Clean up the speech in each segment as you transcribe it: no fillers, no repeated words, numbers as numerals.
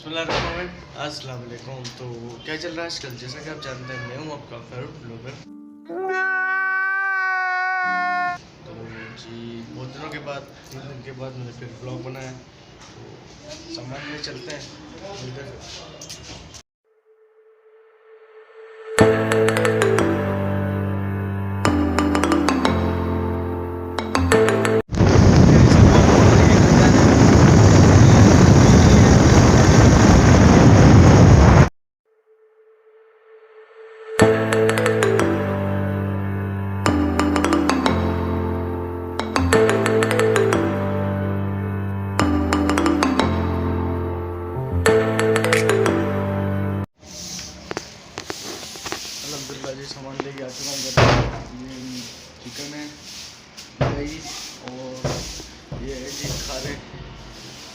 अस्सलाम वालेकुम। तो क्या चल रहा है आजकल? जैसा कि आप जानते हैं, मैं हूँ आपका फेवरेट ब्लॉगर। तो जी बहुत दिनों के बाद, 3 दिन के बाद मैंने फिर ब्लॉग बनाया। तो सामान में चलते हैं इधर। अल्हम्दुलिल्लाह जी सामान लेके आ चुका हूँ। ये चिकन है, दही और ये है जी खारे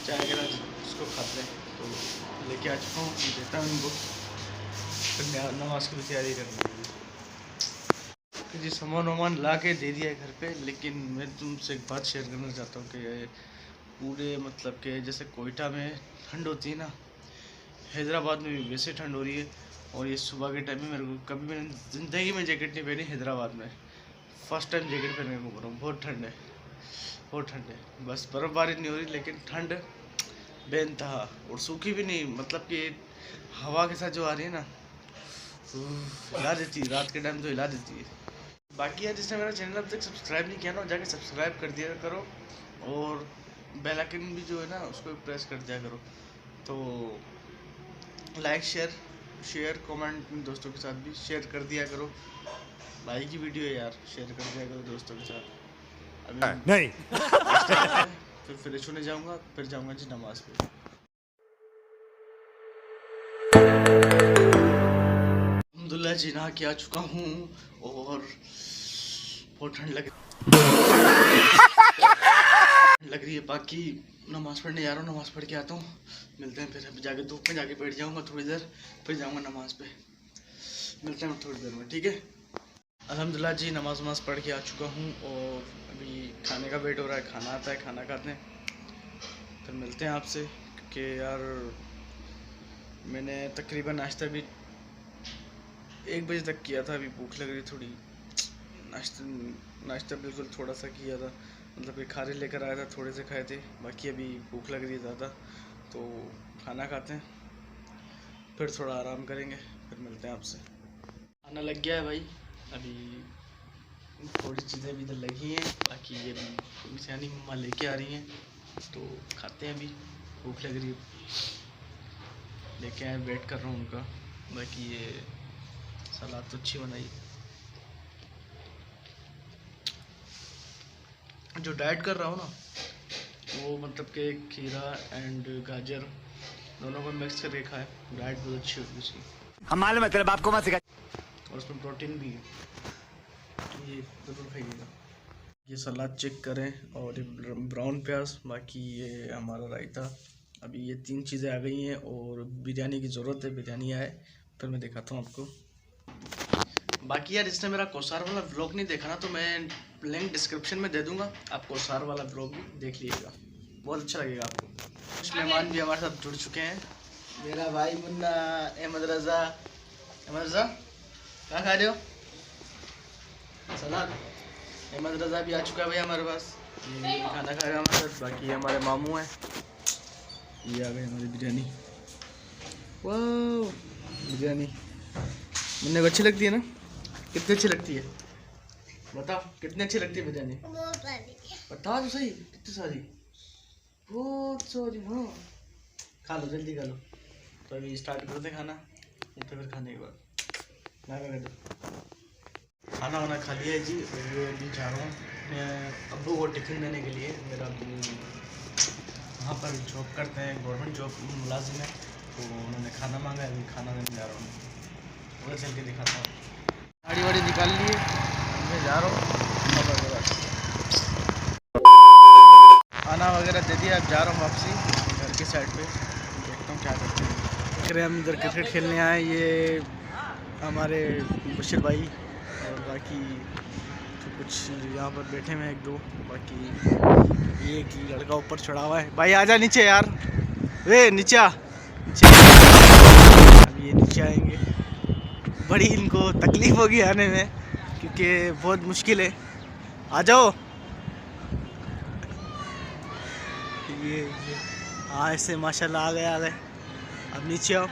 चाय के साथ इसको खाते हैं। तो लेके आ चुका हूँ, देता हूँ इनको। फिर नमाज की भी तैयारी करनी है जी। सामान वामान ला के दे दिया है घर पे। लेकिन मैं तुमसे एक बात शेयर करना चाहता हूँ कि पूरे मतलब कि जैसे कोयटा में ठंड होती है ना, हैदराबाद में भी वैसे ठंड हो रही है। और ये सुबह के टाइम में मेरे को कभी मैंने ज़िंदगी में जैकेट नहीं पहनी हैदराबाद में। फर्स्ट टाइम जैकेट पहन के घूम रहा हूँ। बहुत ठंड है, बहुत ठंड है। बस बर्फ़बारी नहीं हो रही, लेकिन ठंड बेनतहा। और सूखी भी नहीं, मतलब कि हवा के साथ जो आ रही है ना, हिला देती है। रात के टाइम तो हिला देती है। बाकी यार, जिसने मेरा चैनल अब तक सब्सक्राइब नहीं किया ना, जाके सब्सक्राइब कर दिया करो। और बेल आइकन भी जो है ना, उसको प्रेस कर दिया करो। तो लाइक शेयर कमेंट अपने दोस्तों के साथ भी शेयर कर दिया करो। भाई की वीडियो है यार, शेयर कर दिया करो दोस्तों के साथ। अभी नहीं फिर फ्रेश होने जाऊंगा, फिर जाऊंगा जी नमाज पे। अल्हम्दुलिल्लाह जी नहा के आ चुका हूँ और बहुत ठंड लग रही है। बाकी नमाज़ पढ़ने जा रहा हूँ, नमाज़ पढ़ के आता हूँ। मिलते हैं फिर। अभी जाके धूप में जाके बैठ जाऊँगा थोड़ी देर, फिर जाऊँगा नमाज़ पे। मिलते हैं थोड़ी देर में, ठीक है। अल्हम्दुलिल्लाह जी नमाज़ पढ़ के आ चुका हूँ और अभी खाने का वेट हो रहा है। खाना आता है, खाना खाते हैं, फिर मिलते हैं आपसे। क्योंकि यार मैंने तकरीबन नाश्ता भी 1 बजे तक किया था। अभी भूख लग रही थोड़ी। नाश्ता बिल्कुल थोड़ा सा किया था, मतलब कि खारे लेकर आया था, थोड़े से खाए थे। बाकी अभी भूख लग रही है ज़्यादा, तो खाना खाते हैं, फिर थोड़ा आराम करेंगे, फिर मिलते हैं आपसे। खाना लग गया है भाई। अभी थोड़ी चीज़ें भी इधर लगी हैं, बाकी ये भी मिसानी मम्मा लेके आ रही हैं, तो खाते हैं। अभी भूख लग रही है, लेके आए, वेट कर रहा हूँ उनका। बाकी ये सलाद तो अच्छी बनाई। जो डाइट कर रहा हूँ ना, वो मतलब कि खीरा एंड गाजर दोनों को मिक्स करके खाए। डाइट बहुत अच्छी होगी उसकी। हम मालूम है तेरे बाप को मत सिखा। और उसमें प्रोटीन भी है, ये ज़रूर खाइएगा। ये सलाद चेक करें, और ये ब्राउन प्याज, बाकी ये हमारा रायता। अभी ये 3 चीज़ें आ गई हैं और बिरयानी की ज़रूरत है। बिरयानी आए फिर मैं दिखाता हूँ आपको। बाकी यार, जिसने मेरा कोसार वाला व्लॉग नहीं देखा ना, तो मैं लिंक डिस्क्रिप्शन में दे दूँगा। आप कोसार वाला व्लॉग भी देख लीजिएगा, बहुत अच्छा लगेगा आपको। कुछ मेहमान भी हमारे साथ जुड़ चुके हैं। मेरा भाई मुन्ना, अहमद रज़ा। अहमद रज़ा क्या खा रहे हो? सलाद। अहमद रज़ा भी आ चुका है भाई हमारे पास, ये खाना खा रहे हैं हमारे साथ। बाकी ये हमारे मामू हैं, ये आ गई हमारी बिरयानी। वाह, बिरयानी मुन्ने को अच्छी लगती है ना? कितनी अच्छी लगती है बताओ, कितनी अच्छी लगती है बिरयानी? बता तो सही, कितनी सारी? बहुत सारी। हाँ, खा लो, जल्दी खा लो। तो अभी स्टार्ट करते हैं खाना, तो फिर खाने के बाद ना कर दो। खाना वाना खा लिया है जी, और ये अभी जा रहा हूँ मैं अब्बू को टिफ़िन देने के लिए। मेरा अब्बू वहाँ पर जॉब करते हैं, गवर्नमेंट जॉब मुलाजिम है, तो उन्होंने खाना मांगा है। अभी खाना देने जा रहा हूँ, उधर चल के दिखाता हूँ। गाड़ी वाड़ी निकाल लिए, मैं जा रहा हूँ। खाना वगैरह दे दिया, अब जा रहा हूँ वापसी घर की साइड पे। देखता हूँ क्या करते हैं। फिर हम इधर क्रिकेट खेलने आए, ये हमारे बशीर भाई, और बाकी तो कुछ यहाँ पर बैठे हुए हैं 1-2। बाकी ये एक लड़का ऊपर चढ़ा हुआ है। भाई आजा नीचे यार, वे नीचे आ, अब ये नीचे आएंगे, बड़ी इनको तकलीफ होगी आने में क्योंकि बहुत मुश्किल है। आ जाओ। ये हाँ ऐसे माशाल्लाह आ गए। अब नीचे आओ,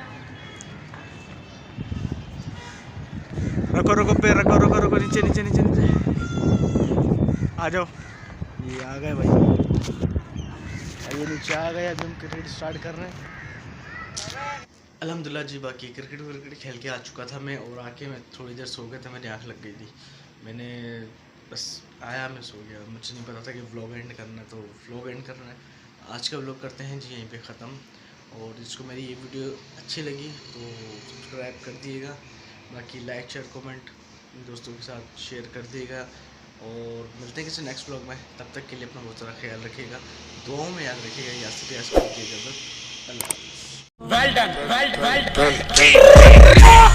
रखो पैर रखो नीचे आ जाओ। ये आ गए भाई, अब ये नीचे आ गए। अब हम क्रिकेट स्टार्ट कर रहे हैं। अल्हम्दुलिल्लाह जी, बाकी क्रिकेट खेल के आ चुका था मैं, और आके मैं थोड़ी देर सो गया था, मेरी आँख लग गई थी। मैंने बस आया, मैं सो गया। मुझे नहीं पता था कि व्लॉग एंड करना है, तो व्लॉग एंड करना है। आज का व्लॉग करते हैं जी यहीं पे ख़त्म। और जिसको मेरी ये वीडियो अच्छी लगी तो सब्सक्राइब कर दिएगा, बाकी लाइक शेयर कमेंट दोस्तों के साथ शेयर कर दिएगा। और मिलते हैं किसी नेक्स्ट व्लॉग में, तब तक के लिए अपना बहुत सारा ख्याल रखिएगा, दुआओं में याद रखिएगा। यासिर यासिर की इजाज़त, अल्लाह हाफ़िज़। Well done.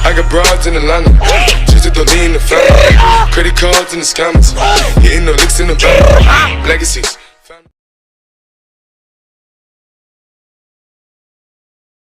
I got broads in Atlanta, just to lean the family. Credit cards in the scammers, hitting the licks in the bank. Legacies.